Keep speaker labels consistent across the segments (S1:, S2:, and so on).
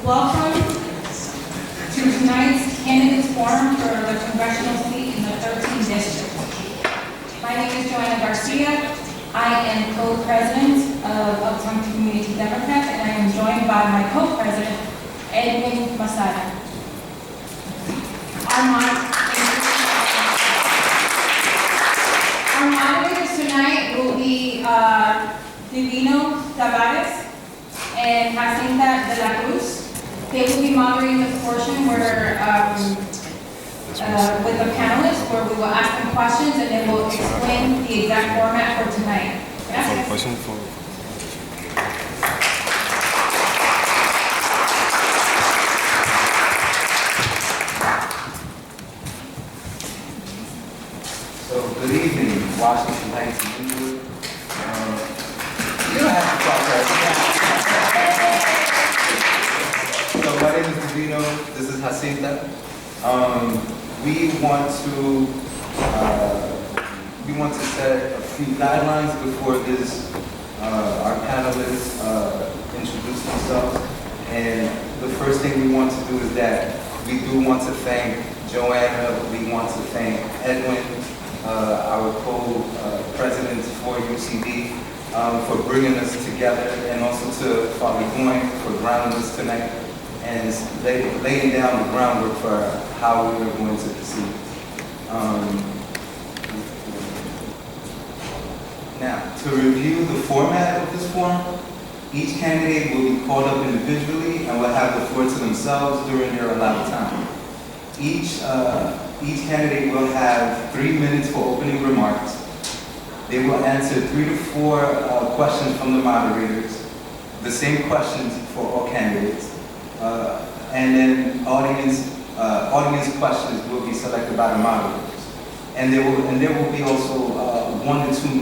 S1: Welcome to tonight's Candidates Forum for the Congressional seat in the 13th District. My name is Joanna Garcia. I am co-president of Uptown Community Democrats, and I am joined by my co-president, Edwin Masada. Our moderators tonight will be Chino-Tavárez and Jacinta de la Cruz. They will be moderating the portion where, with the panelists, where we will ask them questions and then we'll explain the exact format for tonight.
S2: So, good evening, Washington Heights and Inwood. You don't have to talk right. So, my name is Adriano. This is Jacinta. We want to set a few guidelines before this. Our panelists introduce themselves, and the first thing we want to do is that we do want to thank Joanna. We want to thank Edwin, our co-presidents for UCD, for bringing us together, and also to Father Goin for grounding us tonight and laying down the groundwork for how we are going to proceed. Now, to review the format of this forum, each candidate will be called up individually and will have the floor to themselves during their allotted time. Each candidate will have 3 minutes for opening remarks. They will answer 3 to 4 questions from the moderators, the same questions for all candidates. And then audience questions will be selected by the moderators. And there will be also 1 to 2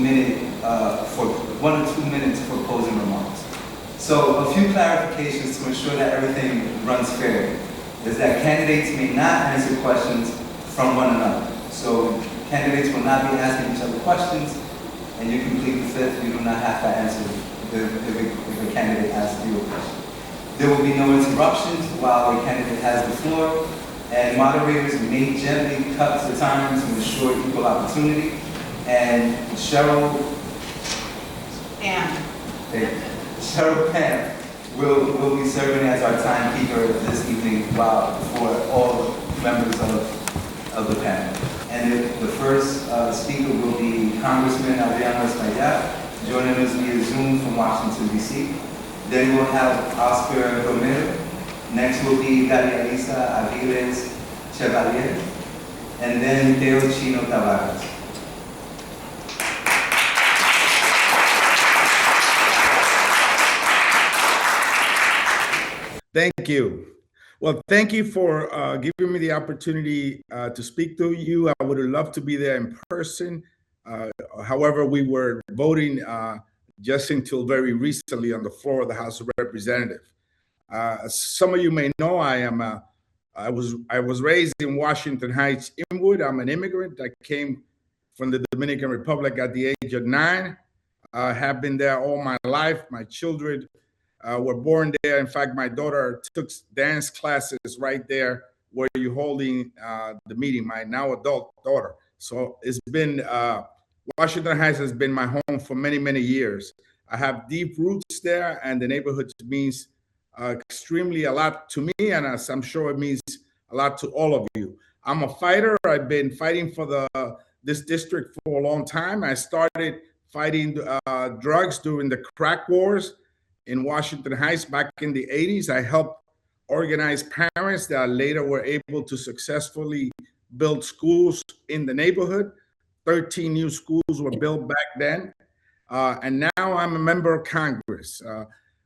S2: minutes for closing remarks. So a few clarifications to ensure that everything runs fairly is that candidates may not answer questions from one another. So candidates will not be asking each other questions, and you can plead the fifth. You do not have to answer if a candidate asks you a question. There will be no interruptions while a candidate has the floor, and moderators may gently cut the time to ensure equal opportunity. And Cheryl Pam will be serving as our timekeeper this evening for all members of the panel. And the first speaker will be Congressman Adriano Espaillat, joining us via Zoom from Washington, D.C. Then we'll have Oscar Romero. Next will be Darializa, Avila, Chevalier. And then Theo Chino-Tavárez.
S3: Thank you. Well, thank you for giving me the opportunity to speak to you. I would have loved to be there in person. However, we were voting just until very recently on the floor of the House of Representatives. Some of you may know I was raised in Washington Heights, Inwood. I'm an immigrant. I came from the Dominican Republic at the age of 9. I have been there all my life. My children were born there. In fact, my daughter took dance classes right there where you're holding the meeting, my now adult daughter. So it's been, Washington Heights has been my home for many, many years. I have deep roots there, and the neighborhood means extremely a lot to me, and as I'm sure it means a lot to all of you. I'm a fighter. I've been fighting for this district for a long time. I started fighting drugs during the crack wars in Washington Heights back in the 80s. I helped organize parents that later were able to successfully build schools in the neighborhood. 13 new schools were built back then. And now I'm a member of Congress.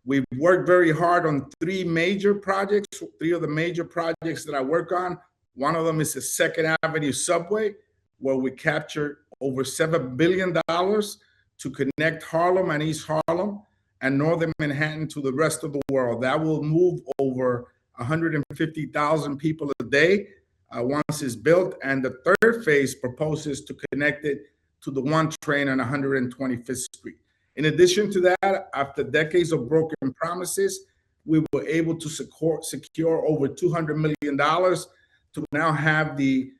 S3: We've worked very hard on 3 major projects, 3 of the major projects that I work on. One of them is the 2nd Avenue subway, where we captured over $7 billion to connect Harlem and East Harlem and Northern Manhattan to the rest of the world. That will move over 150,000 people a day once it's built. And the 3rd phase proposes to connect it to the 1 train on 125th Street. In addition to that, after decades of broken promises, we were able to secure over $200 million to now have the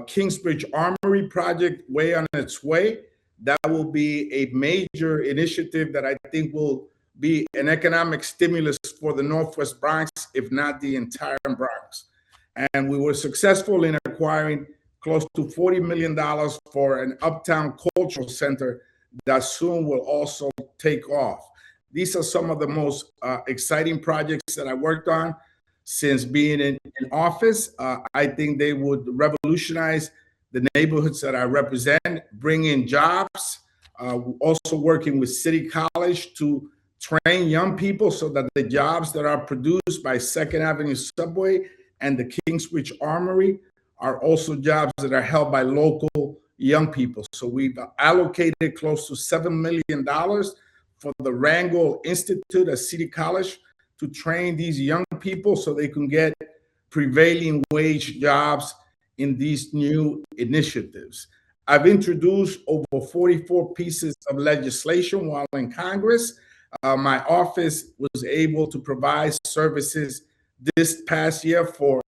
S3: Kingsbridge Armory project way on its way. That will be a major initiative that I think will be an economic stimulus for the Northwest Bronx, if not the entire Bronx. And we were successful in acquiring close to $40 million for an Uptown Cultural Center that soon will also take off. These are some of the most exciting projects that I worked on since being in office. I think they would revolutionize the neighborhoods that I represent, bring in jobs, also working with City College to train young people so that the jobs that are produced by 2nd Avenue Subway and the Kingsbridge Armory are also jobs that are held by local young people. So we've allocated close to $7 million for the Rangel Institute at City College to train these young people so they can get prevailing wage jobs in these new initiatives. I've introduced over 44 pieces of legislation while in Congress. My office was able to provide services this past year for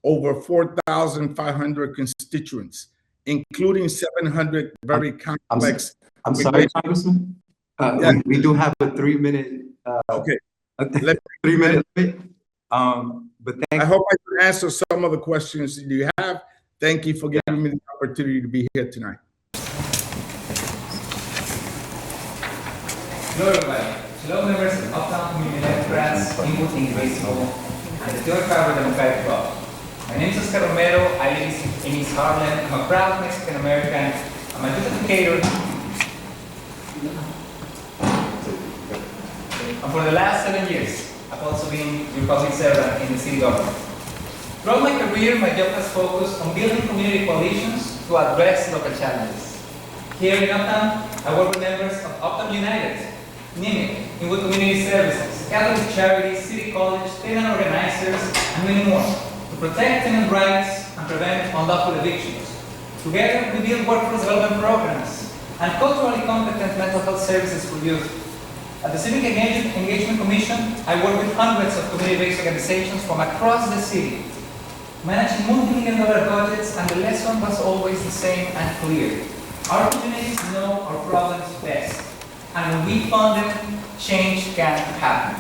S3: over 4,500 constituents, including 700 very complex.
S4: I'm sorry, Congressman. We do have a 3-minute.
S3: Okay.
S4: 3-minute limit. But
S3: I hope I can answer some of the questions that you have. Thank you for giving me the opportunity to be here tonight.
S5: Hello, everybody. Hello, members of Uptown Community Democrats, Input Indivisible, and the Tioga Carver Democratic Club. My name is Oscar Romero. I live in East Harlem. I'm a proud Mexican American. I'm a youth educator. And for the last 7 years, I've also been your public servant in the city government. Throughout my career, my job has focused on building community coalitions to address local challenges. Here in Uptown, I work with members of Uptown United, NYMIC, Inwood Community Services, Catholic Charities, City College, tenant organizers, and many more, to protect tenant rights and prevent unlawful evictions. Together, we build workforce development programs and culturally competent mental health services for youth. At the Civic Engagement Commission, I work with hundreds of community-based organizations from across the city, managing multi-million-dollar budgets, and the lesson was always the same and clear. Our communities know our problems best, and when we fund them, change can happen.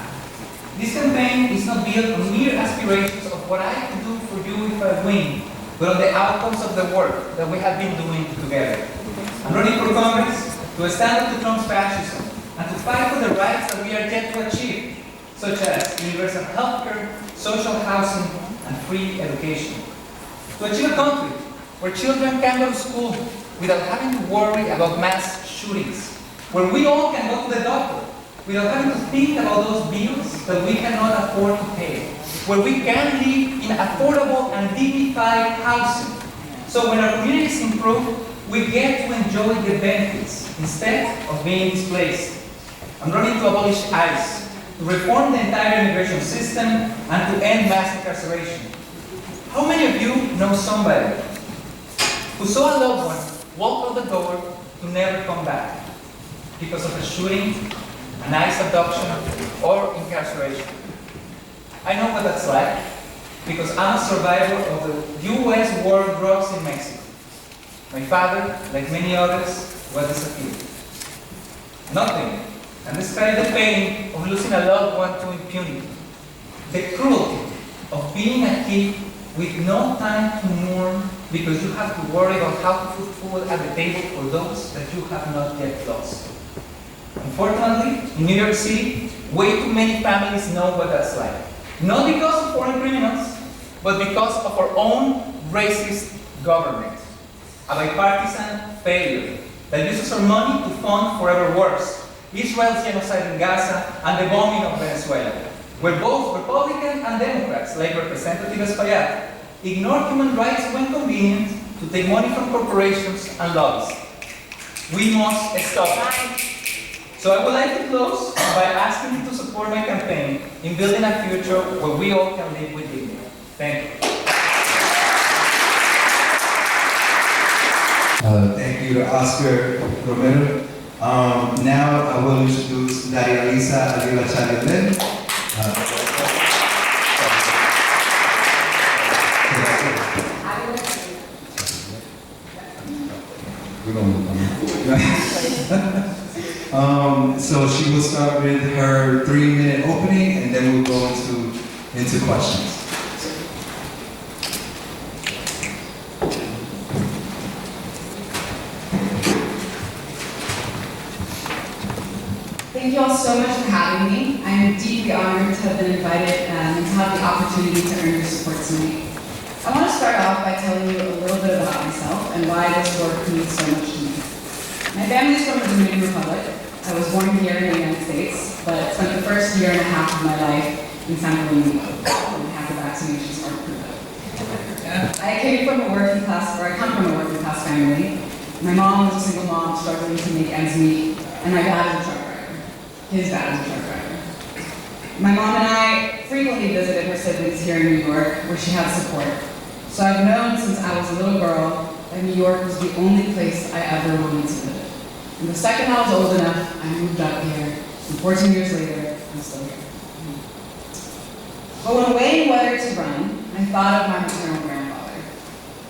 S5: This campaign is not built on mere aspirations of what I can do for you if I win, but on the outcomes of the work that we have been doing together. I'm running for Congress to stand up to Trump's fascism and to fight for the rights that we are yet to achieve, such as universal healthcare, social housing, and free education. To achieve a country where children can go to school without having to worry about mass shootings, where we all can go to the doctor without having to think about those bills that we cannot afford to pay, where we can live in affordable and dignified housing. So when our communities improve, we get to enjoy the benefits instead of being displaced. I'm running to abolish ICE, to reform the entire immigration system, and to end mass incarceration. How many of you know somebody who saw a loved one walk out the door to never come back because of a shooting, an ICE abduction, or incarceration? I know what that's like because I'm a survivor of the U.S. war on drugs in Mexico. My father, like many others, was disappeared. Nothing can describe the pain of losing a loved one to impunity, the cruelty of being a kid with no time to mourn because you have to worry about how to put food at the table for those that you have not yet lost. Unfortunately, in New York City, way too many families know what that's like. Not because of foreign criminals, but because of our own racist government. A bipartisan failure that uses our money to fund forever worse Israel's genocide in Gaza and the bombing of Venezuela, where both Republicans and Democrats, like Representative Espaillat, ignore human rights when convenient to take money from corporations and lobbies. We must stop it. So I would like to close by asking you to support my campaign in building a future where we all can live with dignity. Thank you.
S2: Thank you to Oscar Romero. Now I will introduce Darializa Avila. So she will start with her 3-minute opening, and then we'll go into questions.
S6: Thank you all so much for having me. I am deeply honored to have been invited and to have the opportunity to earn your support tonight. I want to start off by telling you a little bit about myself and why this work means so much to me. My family is from the Dominican Republic. I was born here in the United States, but spent the first year and a half of my life in San Francisco, and half the vaccinations are approved. I came from a working class, or I come from a working class family. My mom was a single mom struggling to make ends meet, and my dad is a truck driver. His dad is a truck driver. My mom and I frequently visited her siblings here in New York, where she had support. So I've known since I was a little girl that New York was the only place I ever wanted to live. And the second I was old enough, I moved up here, and 14 years later, I'm still here. But when weighing whether to run, I thought of my maternal grandfather.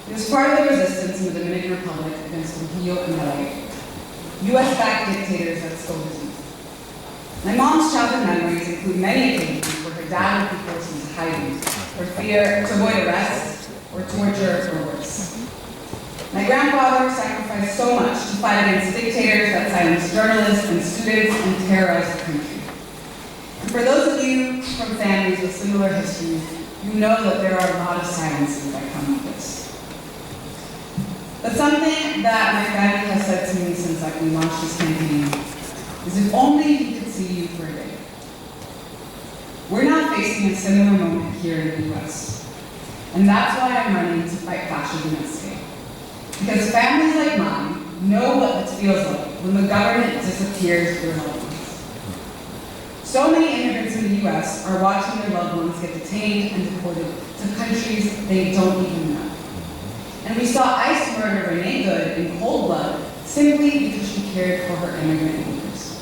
S6: He was part of the resistance in the Dominican Republic against Trujillo and Chevalier, US-backed dictators that stole his youth. My mom's childhood memories include many occasions where her dad would be forced into hiding for fear to avoid arrest or torture or worse. My grandfather sacrificed so much to fight against dictators that silenced journalists and students and terrorized the country. And for those of you from families with similar histories, you know that there are a lot of silences that come with this. But something that my family has said to me since we launched this campaign is if only he could see you for a day. We're now facing a similar moment here in the US. And that's why I'm running to fight fascism at scale. Because families like mine know what it feels like when the government disappears their loved ones. So many immigrants in the US are watching their loved ones get detained and deported to countries they don't even know. And we saw ICE murder Renee Good in cold blood simply because she cared for her immigrant neighbors.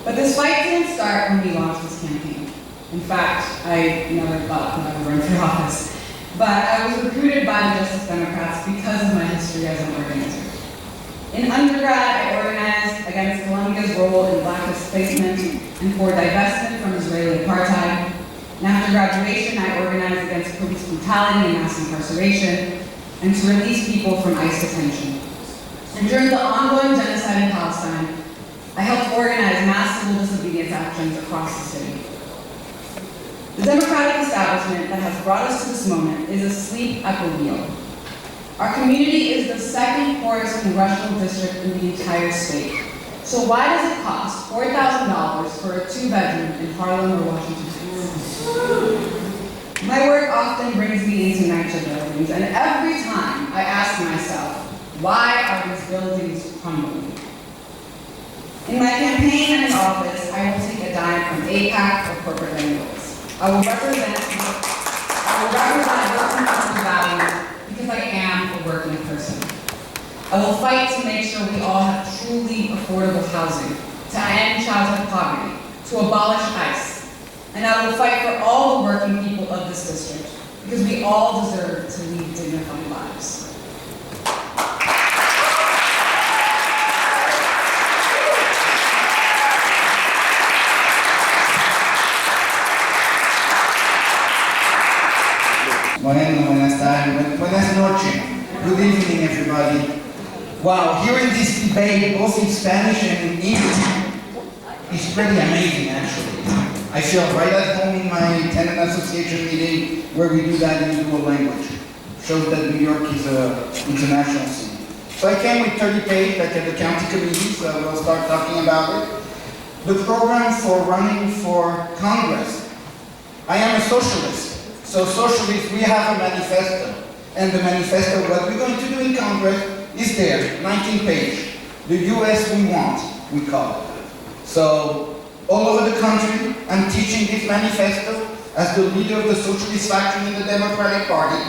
S6: But this fight didn't start when we launched this campaign. In fact, I never thought that I would run for office. But I was recruited by the Justice Democrats because of my history as an organizer. In undergrad, I organized against Colombia's role in black displacement and for divestment from Israeli apartheid. And after graduation, I organized against police brutality and mass incarceration, and to release people from ICE detention. And during the ongoing genocide in Palestine, I helped organize mass civil disobedience actions across the city. The democratic establishment that has brought us to this moment is asleep at the wheel. Our community is the second poorest congressional district in the entire state. So why does it cost $4,000 for a 2-bedroom in Harlem or Washington Heights? My work often brings me into NYCHA buildings, and every time I ask myself, why are these buildings crumbling? In my campaign and in office, I will take a dime from AIPAC or corporate landlords. I will represent working people's values because I am a working person. I will fight to make sure we all have truly affordable housing, to end childhood poverty, to abolish ICE. And I will fight for all the working people of this district because we all deserve to lead dignified lives.
S7: Buenas tardes, buenas noches. Good evening, everybody. Wow, hearing this debate both in Spanish and in English is pretty amazing, actually. I feel right at home in my tenant association meeting where we do that in dual language. Shows that New York is an international city. So I came with 30 pages like at the county committee, so we'll start talking about it. The program for running for Congress. I am a socialist. So socialists, we have a manifesto. And the manifesto, what we're going to do in Congress is there, 19 pages. The US we want, we call it. So all over the country, I'm teaching this manifesto as the leader of the socialist faction in the Democratic Party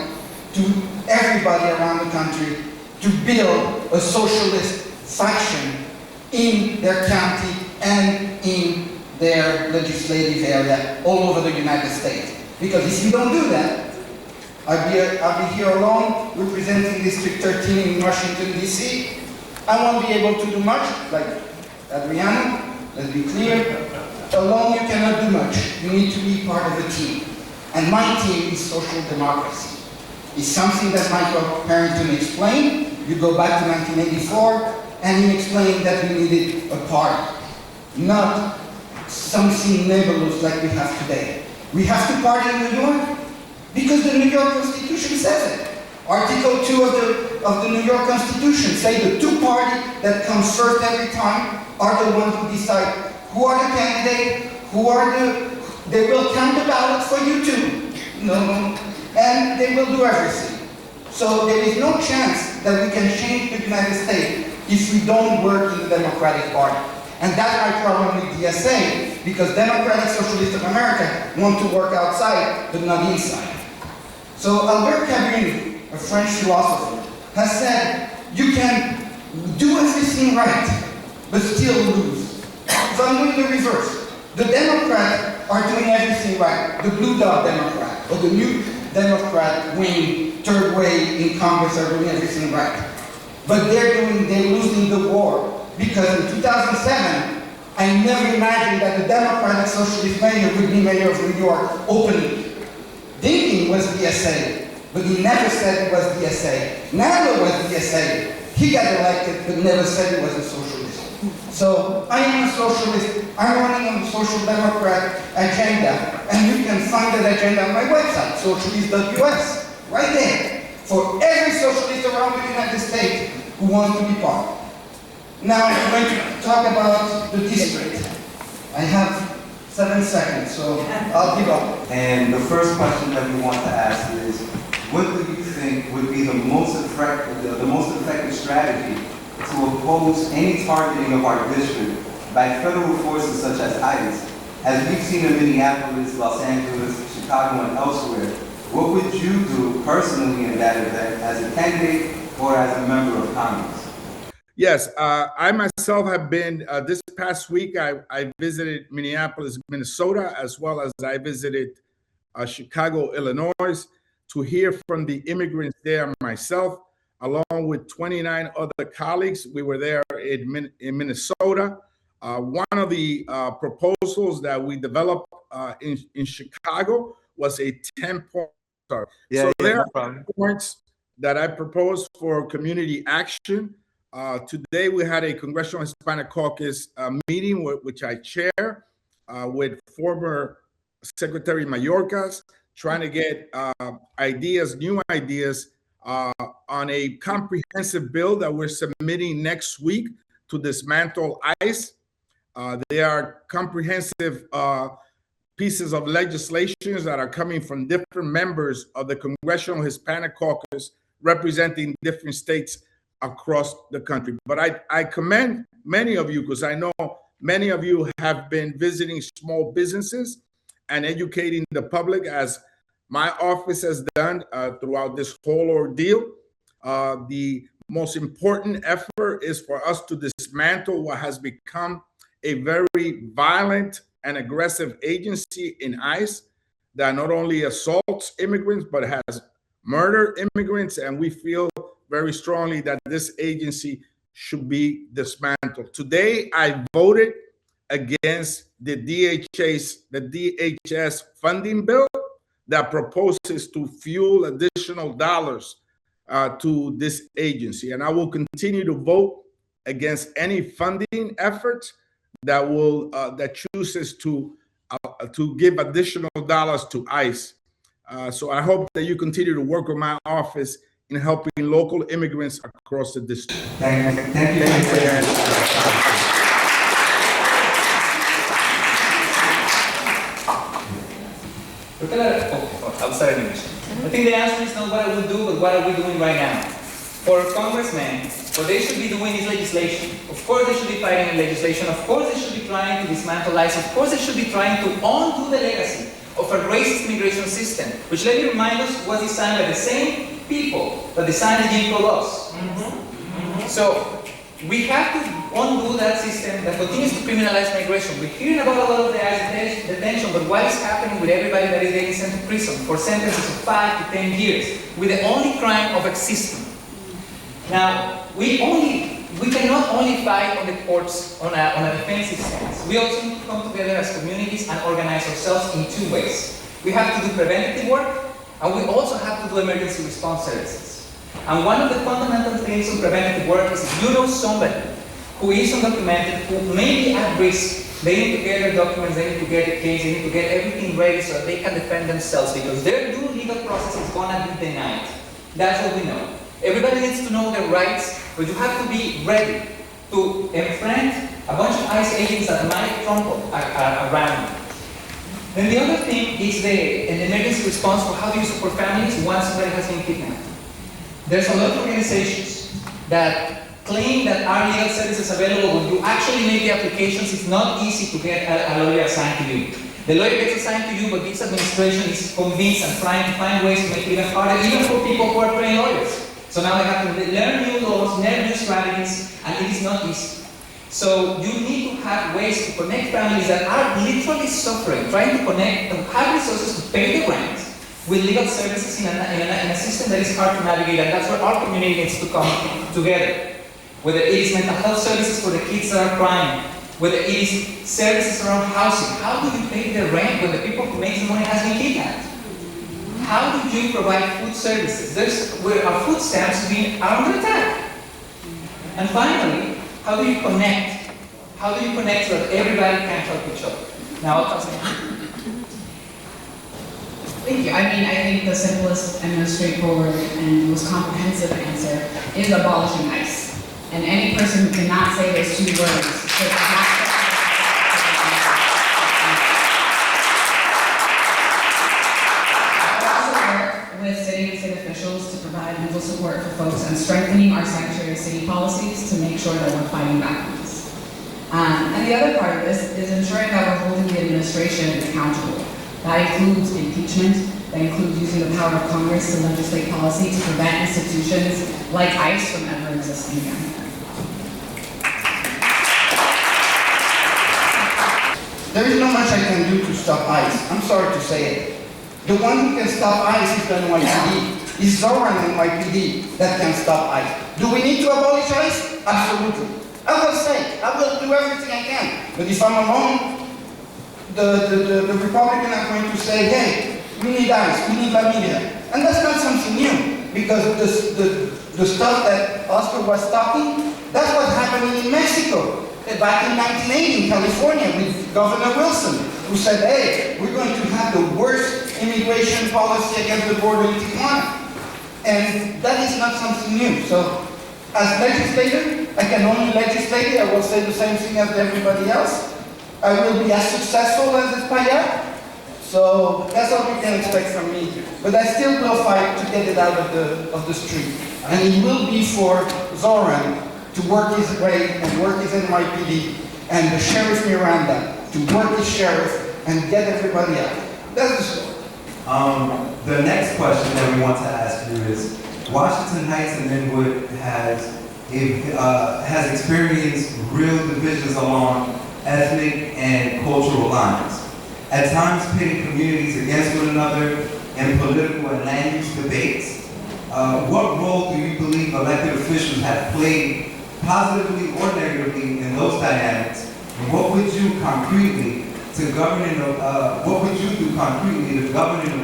S7: to everybody around the country to build a socialist faction in their county and in their legislative area all over the United States. Because if you don't do that, I'll be here alone, representing District 13 in Washington, D.C. I won't be able to do much, like Adriano, let's be clear. Alone you cannot do much. You need to be part of a team. And my team is social democracy. It's something that Michael Harrington explained. You go back to 1984, and he explained that we needed a party, not something nebulous like we have today. We have to party in New York because the New York Constitution says it. Article 2 of the New York Constitution say the two parties that comes first every time are the ones who decide who are the candidates, they will count the ballot for you too. No, and they will do everything. So there is no chance that we can change the United States if we don't work in the Democratic Party. And that's my problem with DSA, because Democratic Socialists of America want to work outside, but not inside. So Albert Camus, a French philosopher, has said, you can do everything right, but still lose. So I'm doing the reverse. The Democrats are doing everything right. The Blue Dog Democrat, or the new Democrat wing, third way in Congress are doing everything right. But they're losing the war. Because in 2007, I never imagined that the Democratic Socialist mayor would be mayor of New York openly. Thinking was DSA, but he never said it was DSA. Never was DSA. He got elected, but never said he was a socialist. So I am a socialist. I'm running on the Social Democrat agenda, and you can find that agenda on my website, socialist.us, right there, for every socialist around the United States who wants to be part. Now I'm going to talk about the district. I have 7 seconds, so I'll give up.
S2: And the first question that we want to ask is, what do you think would be the most effective strategy to oppose any targeting of our district by federal forces such as ICE? As we've seen in Minneapolis, Los Angeles, Chicago, and elsewhere, what would you do personally in that event as a candidate or as a member of Congress?
S3: Yes, I myself have been, this past week, I visited Minneapolis, Minnesota, as well as I visited Chicago, Illinois, to hear from the immigrants there myself, along with 29 other colleagues. We were there in Minnesota. One of the proposals that we developed in Chicago was a 10-point. So there are points that I proposed for community action. Today we had a Congressional Hispanic Caucus meeting, which I chair, with former Secretary Mayorkas, trying to get new ideas on a comprehensive bill that we're submitting next week to dismantle ICE. There are comprehensive pieces of legislation that are coming from different members of the Congressional Hispanic Caucus representing different states across the country. But I commend many of you, because I know many of you have been visiting small businesses and educating the public, as my office has done throughout this whole ordeal. The most important effort is for us to dismantle what has become a very violent and aggressive agency in ICE that not only assaults immigrants, but has murdered immigrants. And we feel very strongly that this agency should be dismantled. Today, I voted against the DHS funding bill that proposes to fuel additional dollars to this agency. And I will continue to vote against any funding efforts that will that chooses to give additional dollars to ICE. So I hope that you continue to work with my office in helping local immigrants across the district.
S2: Thank you for your answer.
S5: I'll start in English. I think the answer is not what I would do, but what are we doing right now? For congressmen, what they should be doing is legislation. Of course they should be fighting in legislation. Of course they should be trying to dismantle ICE. Of course they should be trying to undo the legacy of a racist immigration system, which, let me remind us, was designed by the same people that designed the Jim Crow laws. So we have to undo that system that continues to criminalize migration. We're hearing about a lot of the ICE detention. about what is happening with everybody that is getting sent to prison for sentences of 5 to 10 years with the only crime of existing. Now, we cannot only fight on the courts on a defensive stance. We also need to come together as communities and organize ourselves in 2 ways. We have to do preventative work, and we also have to do emergency response services. And one of the fundamental things in preventative work is if you know somebody who is undocumented, who may be at risk, they need to get their documents, they need to get a case, they need to get everything ready so that they can defend themselves, because their due legal process is going to be denied. That's what we know. Everybody needs to know their rights, but you have to be ready to enfront a bunch of ICE agents that might trample around. Then the other thing is an emergency response for how do you support families once somebody has been kidnapped. There's a lot of organizations that claim that our legal services available. When you actually make the applications, it's not easy to get a lawyer assigned to you. The lawyer gets assigned to you, but this administration is convinced and trying to find ways to make it even harder, even for people who are trained lawyers. So now they have to learn new laws, learn new strategies, and it is not easy. So you need to have ways to connect families that are literally suffering, trying to connect and have resources to pay the rent with legal services in a system that is hard to navigate, and that's where our community needs to come together. Whether it is mental health services for the kids that are crying, whether it is services around housing. How do you pay the rent when the people who make the money has been kidnapped? How do you provide food services? Where our food stamps are under attack. And finally, how do you connect? How do you connect so that everybody can help each other? Now I'll pass it on.
S6: Thank you. I mean, I think the simplest and most straightforward and most comprehensive answer is abolishing ICE. And any person who cannot say those 2 words should have to. I also work with city and state officials to provide legal support for folks and strengthening our Secretary of City policies to make sure that we're fighting back on this. And the other part of this is ensuring that we're holding the administration accountable. That includes impeachment, that includes using the power of Congress to legislate policy to prevent institutions like ICE from ever existing again.
S7: There is not much I can do to stop ICE. I'm sorry to say it. The one who can stop ICE is the NYPD. It's Zoran NYPD that can stop ICE. Do we need to abolish ICE? Absolutely. I will say, I will do everything I can. But if I'm alone, the Republican are going to say, hey, we need ICE, we need La Media. And that's not something new, because the stuff that Oscar was talking, that's what happened in Mexico. Back in 1980 in California with Governor Wilson, who said, hey, we're going to have the worst immigration policy against the border in Tijuana. And that is not something new. So as legislator, I can only legislate. I will say the same thing as everybody else. I will be as successful as Espaillat. So that's what we can expect from me. But I still will fight to get it out of the street. And it will be for Zoran to work his way and work his NYPD, and the Sheriff Miranda to work his sheriff and get everybody out. That's the story.
S2: The next question that we want to ask you is, Washington Heights and Linwood has experienced real divisions along ethnic and cultural lines, at times pitting communities against one another in political and land use debates. What role do you believe elected officials have played, positively or negatively, in those dynamics? And what would you do concretely to govern in a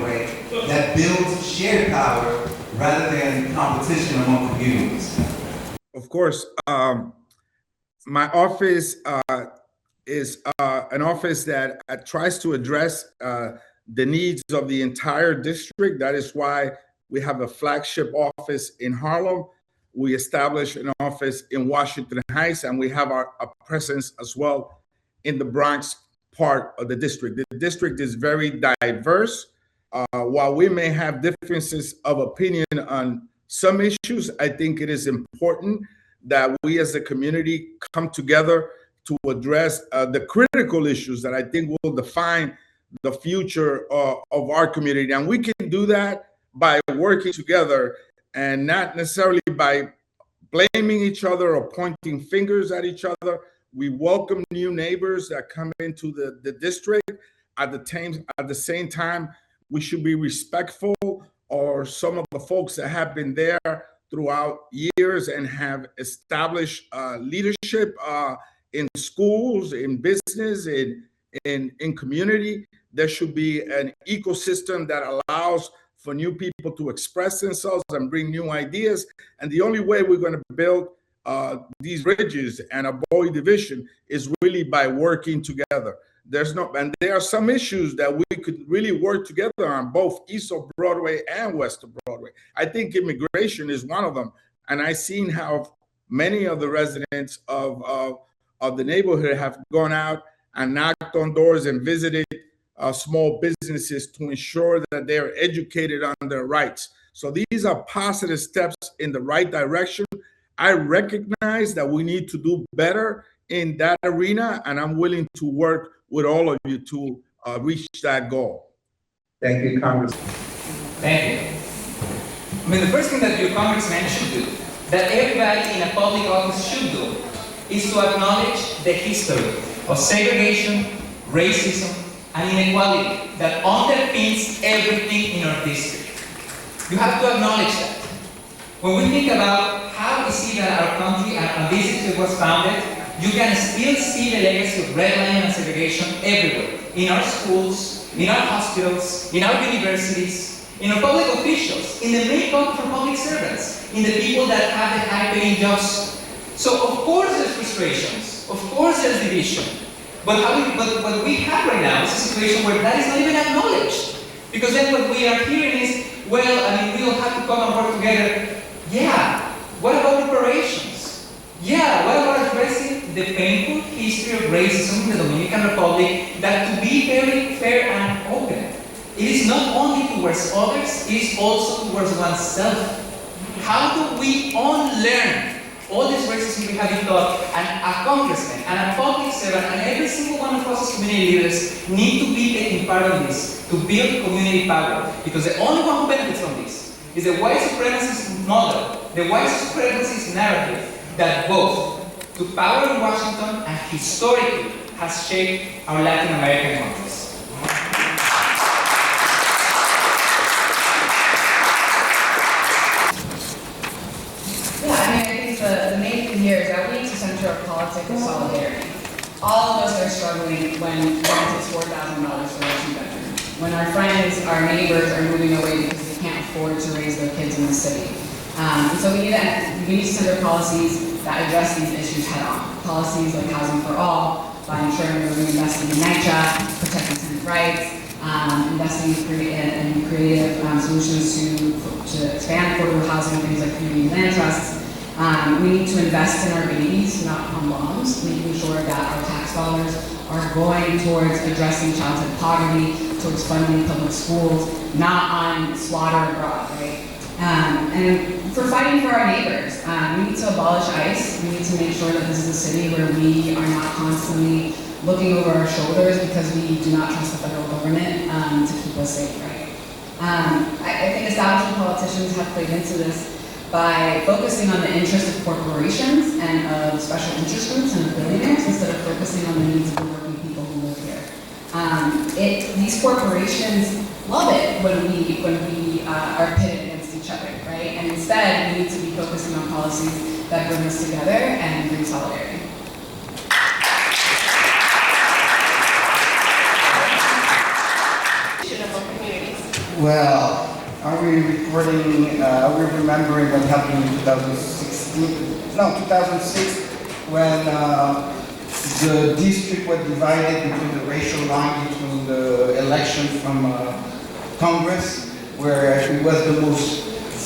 S2: way that builds shared power rather than competition among communities?
S3: Of course, my office is an office that tries to address the needs of the entire district. That is why we have a flagship office in Harlem. We established an office in Washington Heights, and we have a presence as well in the Bronx part of the district. The district is very diverse. While we may have differences of opinion on some issues, I think it is important that we as a community come together to address the critical issues that I think will define the future of our community. And we can do that by working together and not necessarily by blaming each other or pointing fingers at each other. We welcome new neighbors that come into the district, At the same time, we should be respectful of some of the folks that have been there throughout years and have established leadership in schools, in business, in community. There should be an ecosystem that allows for new people to express themselves and bring new ideas. And the only way we're going to build these bridges and avoid division is really by working together. And there are some issues that we could really work together on, both east of Broadway and west of Broadway. I think immigration is one of them. And I've seen how many of the residents of the neighborhood have gone out and knocked on doors and visited small businesses to ensure that they're educated on their rights. So these are positive steps in the right direction. I recognize that we need to do better in that arena, and I'm willing to work with all of you to reach that goal.
S4: Thank you, Congressman.
S5: Thank you. I mean, the first thing that your congressman should do, that everybody in a public office should do, is to acknowledge the history of segregation, racism, and inequality that underpins everything in our district. You have to acknowledge that. When we think about how we see that our country and this district was founded, you can still see the legacy of redlining and segregation everywhere. In our schools, in our hospitals, in our universities, in our public officials, in the makeup for public servants, in the people that have the high-paying jobs. So of course there's frustrations, of course there's division. But what we have right now is a situation where that is not even acknowledged. Because then what we are hearing is, well, I mean, we all have to come and work together. Yeah, what about reparations? Yeah, what about addressing the painful history of racism in the Dominican Republic, that to be very fair and open, it is not only towards others, it is also towards oneself. How do we unlearn all this racism we have been taught? And a congressman and a public servant and every single one of us as community leaders need to be taking part of this to build community power. Because the only one who benefits from this is the white supremacist model, the white supremacist narrative that both to power in Washington and historically has shaped our Latin American countries.
S6: The main thing here is that we need to center our politics of solidarity. All of us are struggling when rent is $4,000 for a two-bedroom. When our friends, our neighbors are moving away because they can't afford to raise their kids in the city. And so we need to center policies that address these issues head on. Policies like Housing for All, by ensuring we're investing in NYCHA, protecting tenant rights, investing in creative solutions to expand affordable housing, things like community land trusts. We need to invest in our babies, not on moms, making sure that our tax dollars are going towards addressing childhood poverty, towards funding public schools, not on slaughter abroad, right? And for fighting for our neighbors, we need to abolish ICE. We need to make sure that this is a city where we are not constantly looking over our shoulders because we do not trust the federal government to keep us safe, right? I think establishment politicians have played into this by focusing on the interests of corporations and of special interest groups and of billionaires instead of focusing on the needs of the working people who live here. These corporations love it when we are pitted against each other, right? And instead, we need to be focusing on policies that bring us together and bring solidarity.
S7: Well, are we remembering what happened in 2006, when the district was divided between the racial line between the election from Congress, where it was the most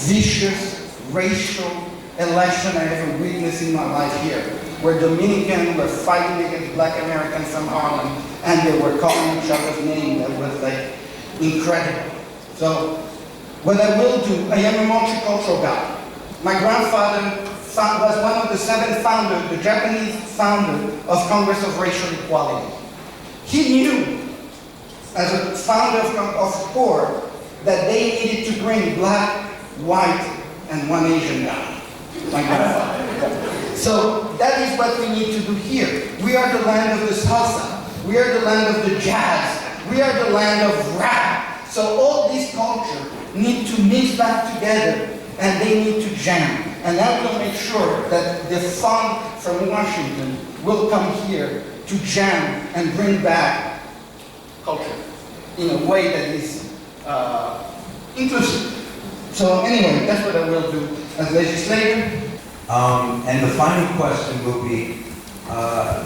S7: vicious racial election I ever witnessed in my life here, where Dominicans were fighting against Black Americans from Harlem, and they were calling each other's name. That was like incredible. So, what I will do, I am a multicultural guy. My grandfather was one of the 7 founders, the Japanese founder of Congress of Racial Equality. He knew, as a founder of CORE, that they needed to bring Black, white, and one Asian down. My grandfather. So that is what we need to do here. We are the land of the salsa. We are the land of the jazz. We are the land of rap. So all this culture need to mix back together and they need to jam. And I will make sure that the fund from Washington will come here to jam and bring back culture in a way that is inclusive. So anyway, that's what I will do as legislator.
S2: And the final question will be,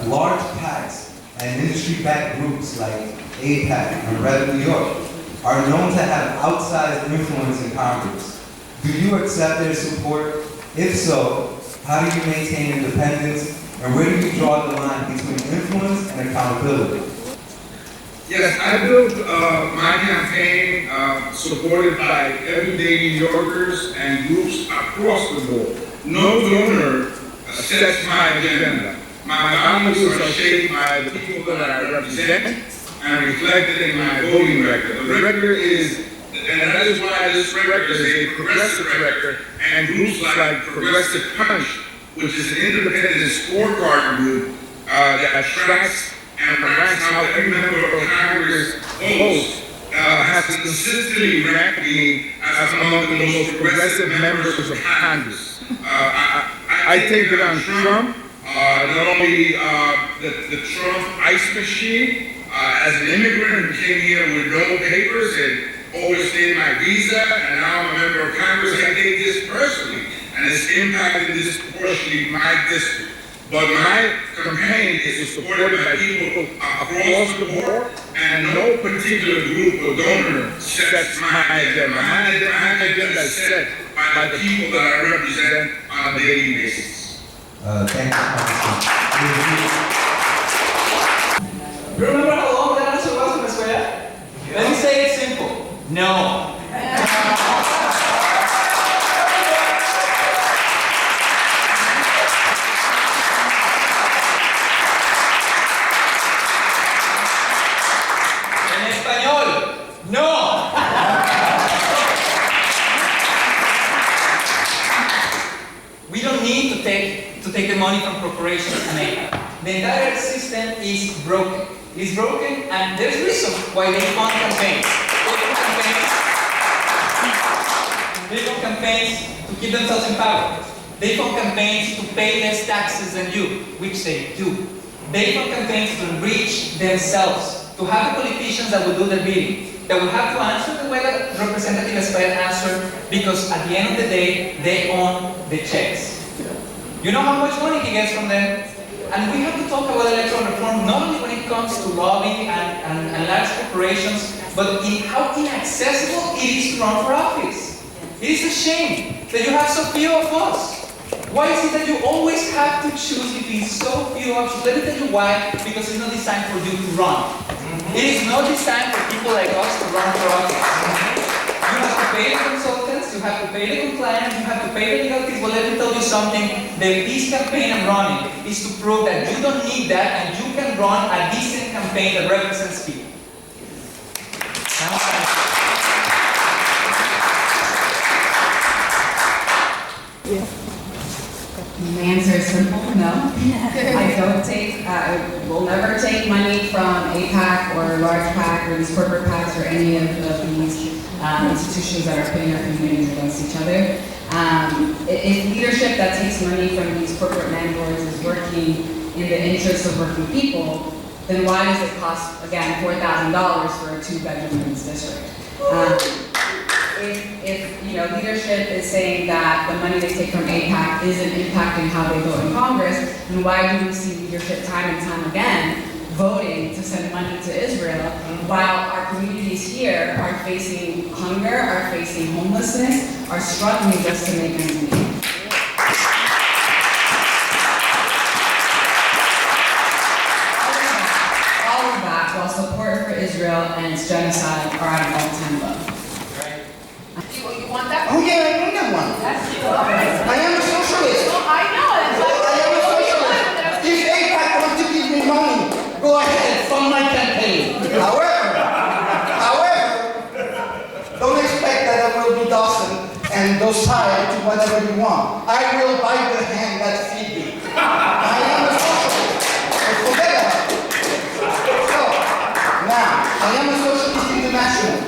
S2: large PACs and industry-backed groups like APAC and Red New York are known to have outsized influence in Congress. Do you accept their support? If so, how do you maintain independence, and where do you draw the line between influence and accountability?
S3: Yes, I built my campaign supported by everyday New Yorkers and groups across the board. No donor sets my agenda. My values are shaped by the people that I represent and reflected in my voting record. The record is, and that is why this record is a progressive record, and groups like Progressive Punch, which is an independent scorecard group that tracks and ranks how every member of Congress votes, has consistently ranked me as among the most progressive members of Congress. I take it on Trump, not only the Trump ice machine, as an immigrant who came here with no papers and overstayed my visa, and now I'm a member of Congress. I take this personally, and it's impacted disproportionately my district. But my campaign is supported by people across the board, and no particular group or donor sets my agenda. My agenda is set by the people that I represent on a daily basis.
S2: Thank you, Congressman.
S5: You remember how long that answer was from Espaillat? Let me say it simple. No. En español, no. We don't need to take the money from corporations and APAC. The entire system is broken. It's broken, and there's reason why they fund campaigns. They fund campaigns to keep themselves in power. They fund campaigns to pay less taxes than you, which they do. They fund campaigns to enrich themselves, to have the politicians that will do the bidding, that will have to answer the way that Representative Espaillat answered, because at the end of the day, they own the checks. You know how much money he gets from them? And we have to talk about electoral reform not only when it comes to lobbying and large corporations, but in how inaccessible it is to run for office. It is a shame that you have so few of us. Why is it that you always have to choose between so few options? Let me tell you why. Because it's not designed for you to run. It is not designed for people like us to run for office. You have to pay the consultants, you have to pay the compliance, you have to pay the legal fees. Well, let me tell you something. This campaign I'm running is to prove that you don't need that and you can run a decent campaign that represents people.
S6: The answer is simple, no. I will never take money from APAC or large PAC or these corporate PACs or any of these institutions that are putting our communities against each other. If leadership that takes money from these corporate landlords is working in the interest of working people, then why does it cost, again, $4,000 for a 2-bedroom in this district? If leadership is saying that the money they take from APAC isn't impacting how they vote in Congress, then why do we see leadership time and time again voting to send money to Israel while our communities here are facing hunger, are facing homelessness, are struggling just to make ends meet? All of that while support for Israel and its genocide are at an all-time low.
S1: You want that?
S7: Oh yeah, I know that one. I am a socialist.
S1: I know, that's why.
S7: I am a socialist. If APAC wants to give me money, go ahead, fund my campaign. However, don't expect that I will be docile and docile to whatever you want. I will bite the hand that feeds me. I am a socialist. So forget about it. So, now, I am a socialist international.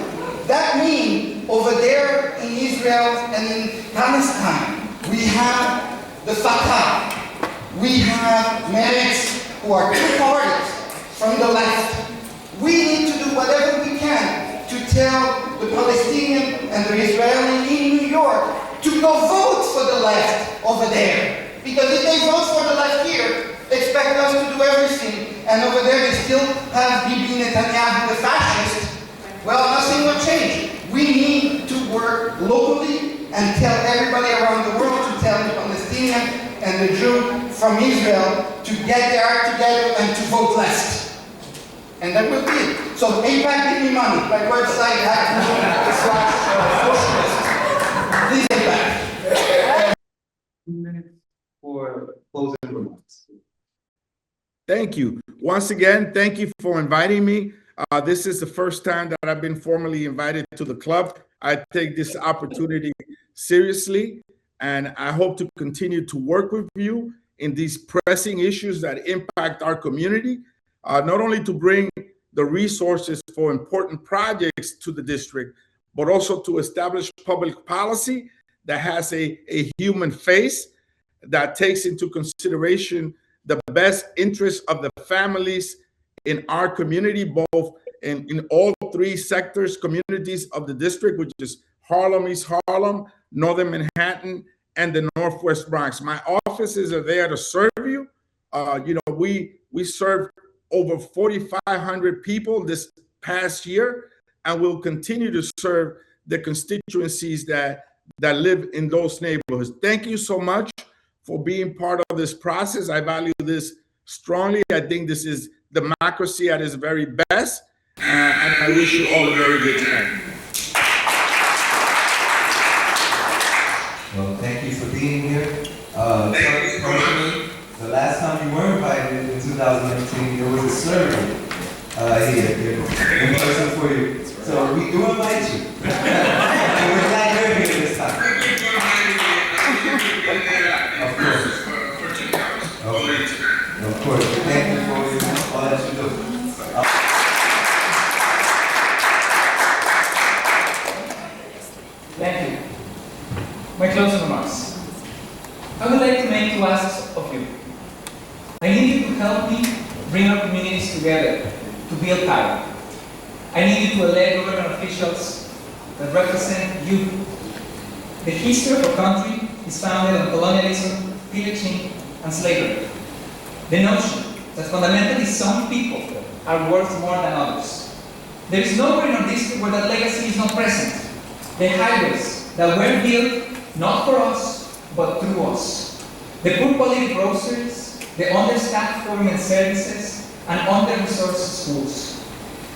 S7: That means over there in Israel and in Palestine, we have the Fatah. We have Meretz, who are two parties from the left. We need to do whatever we can to tell the Palestinian and the Israeli in New York to go vote for the left over there. Because if they vote for the left here, they expect us to do everything, and over there they still have Bibi Netanyahu, the fascist. Well, nothing will change. We need to work locally and tell everybody around the world, to tell the Palestinian and the Jew from Israel to get their act together and to vote left. And that will be it. So AIPAC, give me money. My website, /socialist. Please, AIPAC.
S4: 2 minutes for closing remarks.
S3: Thank you. Once again, thank you for inviting me. This is the first time that I've been formally invited to the club. I take this opportunity seriously, and I hope to continue to work with you in these pressing issues that impact our community, not only to bring the resources for important projects to the district, but also to establish public policy that has a human face, that takes into consideration the best interests of the families in our community, both in all three sectors, communities of the district, which is Harlem, East Harlem, Northern Manhattan, and the Northwest Bronx. My offices are there to serve you. We served over 4,500 people this past year, and we'll continue to serve the constituencies that live in those neighborhoods. Thank you so much for being part of this process. I value this strongly. I think this is democracy at its very best, and I wish you all a very good time.
S2: Well, thank you for being here. Personally, the last time you were invited in 2019, there was a survey here in person for you. So we do invite you. And we're glad you're here this time. Of course. Thank you for all that you do.
S5: Thank you. My closing remarks. I would like to make two asks of you. I need you to help me bring our communities together to build power. I need you to elect government officials that represent you. The history of our country is founded on colonialism, pillaging, and slavery. The notion that fundamentally some people are worth more than others. There is nowhere in our district where that legacy is not present. The highways that were built not for us, but through us. The poor quality groceries, the understaffed government services, and under-resourced schools.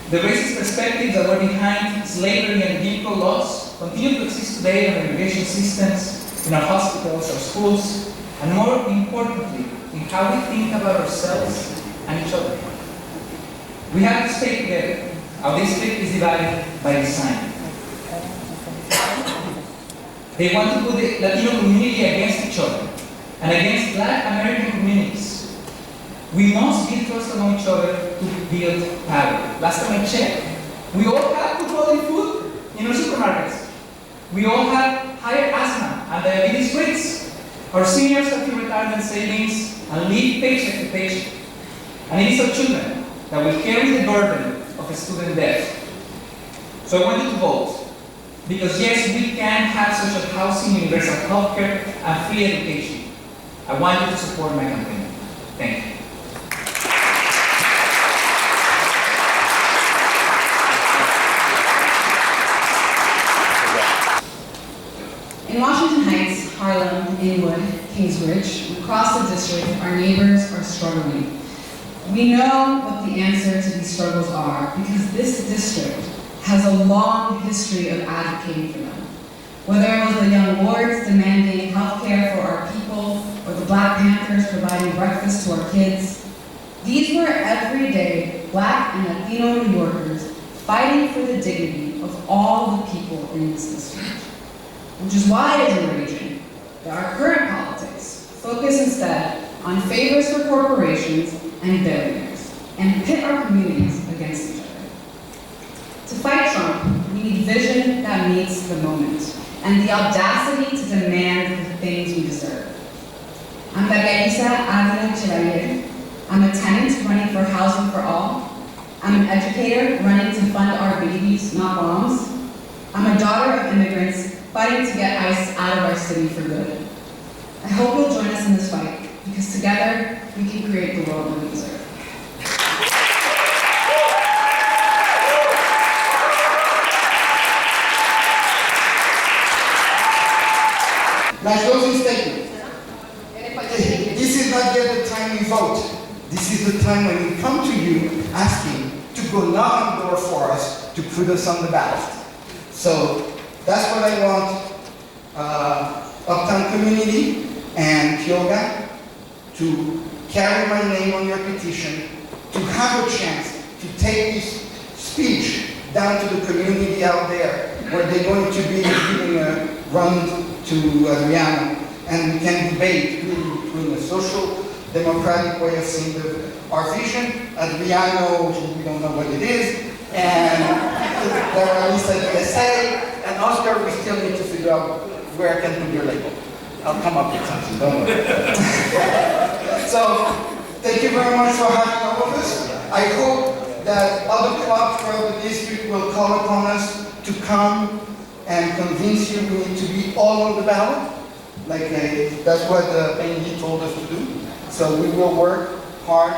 S5: The racist perspectives that were behind slavery and vehicle laws continue to exist today in our immigration systems, in our hospitals, our schools, and more importantly, in how we think about ourselves and each other. We have to stay together. Our district is divided by design. They want to put the Latino community against each other and against Black American communities. We must build trust among each other to build power. Last time I checked, we all have good quality food in our supermarkets. We all have higher asthma and diabetes rates. Our seniors have few retirement savings and live paycheck to paycheck. And it is our children that will carry the burden of student debt. So I want you to vote. Because yes, we can have social housing, universal healthcare, and free education. I want you to support my campaign. Thank you.
S6: In Washington Heights, Harlem, Inwood, Kingsbridge, across the district, our neighbors are struggling. We know what the answer to these struggles are because this district has a long history of advocating for them. Whether it was the Young Lords demanding health care for our people, or the Black Panthers providing breakfast to our kids, these were everyday Black and Latino New Yorkers fighting for the dignity of all the people in this district. Which is why it is enraging that our current politics focus instead on favors for corporations and billionaires, and pit our communities against each other. We need vision that meets the moment, and the audacity to demand the things we deserve. I'm Darializa, Adriano, Chevalier. I'm a tenant running for housing for all. I'm an educator running to fund our babies, not bombs. I'm a daughter of immigrants fighting to get ICE out of our city for good. I hope you'll join us in this fight, because together we can create the world that we deserve.
S7: My closing statement. This is not yet the time we vote. This is the time when we come to you asking to go knock on the door for us to put us on the ballot. So that's what I want Uptown Community and Tioga to carry my name on your petition, to have a chance to take this speech down to the community out there where they're going to be giving a run to Adriano, and we can debate really between a social democratic way of seeing our vision, Adriano, we don't know what it is, and Darializa USA, and Oscar, we still need to figure out where I can put your label. I'll come up with something, don't worry. So, thank you very much for having all of us. I hope that other clubs throughout the district will call upon us to come and convince you we need to be all on the ballot. That's what Penny told us to do. So we will work hard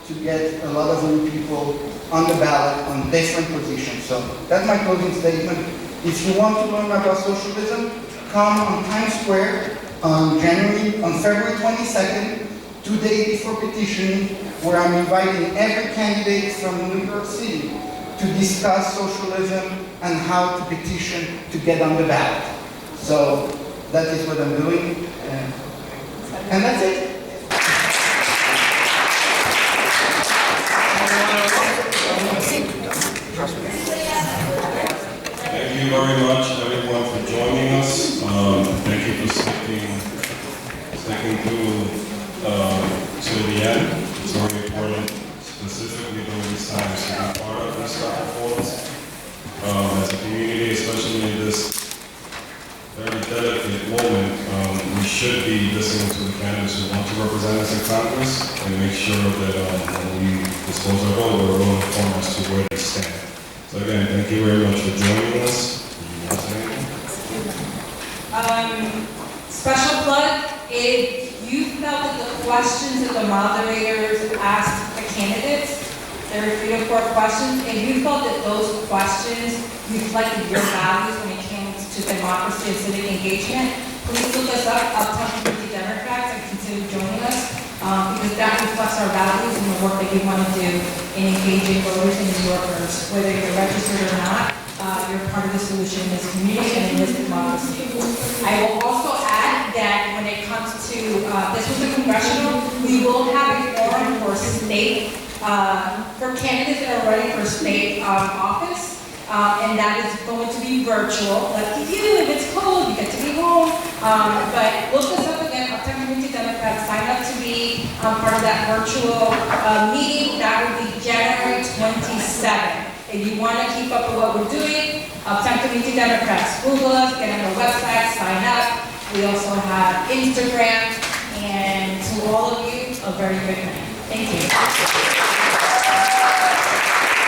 S7: to get a lot of new people on the ballot on different positions. So that's my closing statement. If you want to learn about socialism, come on Times Square on February 22nd, 2 days before petitioning, where I'm inviting every candidate from New York City to discuss socialism and how to petition to get on the ballot. So that is what I'm doing, and that's it.
S8: Thank you very much, everyone, for joining us. Thank you for sticking through to the end. It's very important, specifically during these times, to be part of this type of forums. As a community, especially in this very delicate moment, we should be listening to the candidates who want to represent us in Congress and make sure that when we dispose our vote, we're well informed as to where they stand. So again, thank you very much for joining us.
S1: Special plug, if you felt that the questions that the moderators asked the candidates, there were 3 or 4 questions, if you felt that those questions reflected your values when it came to democracy and civic engagement, please look us up, Uptown Community Democrats, and consider joining us, because that reflects our values and the work that we want to do in engaging voters and New Yorkers, whether you're registered or not. You're part of the solution in this community and in this democracy. I will also add that when it comes to, this was a congressional, we will have a forum for state, for candidates that are running for state office, and that is going to be virtual. Like you, if it's cold, you get to be home. But look us up again, Uptown Community Democrats, sign up to be part of that virtual meeting. That will be January 27th. If you want to keep up with what we're doing, Uptown Community Democrats, Google us, get on the website, sign up. We also have Instagram, and to all of you, a very good night. Thank you.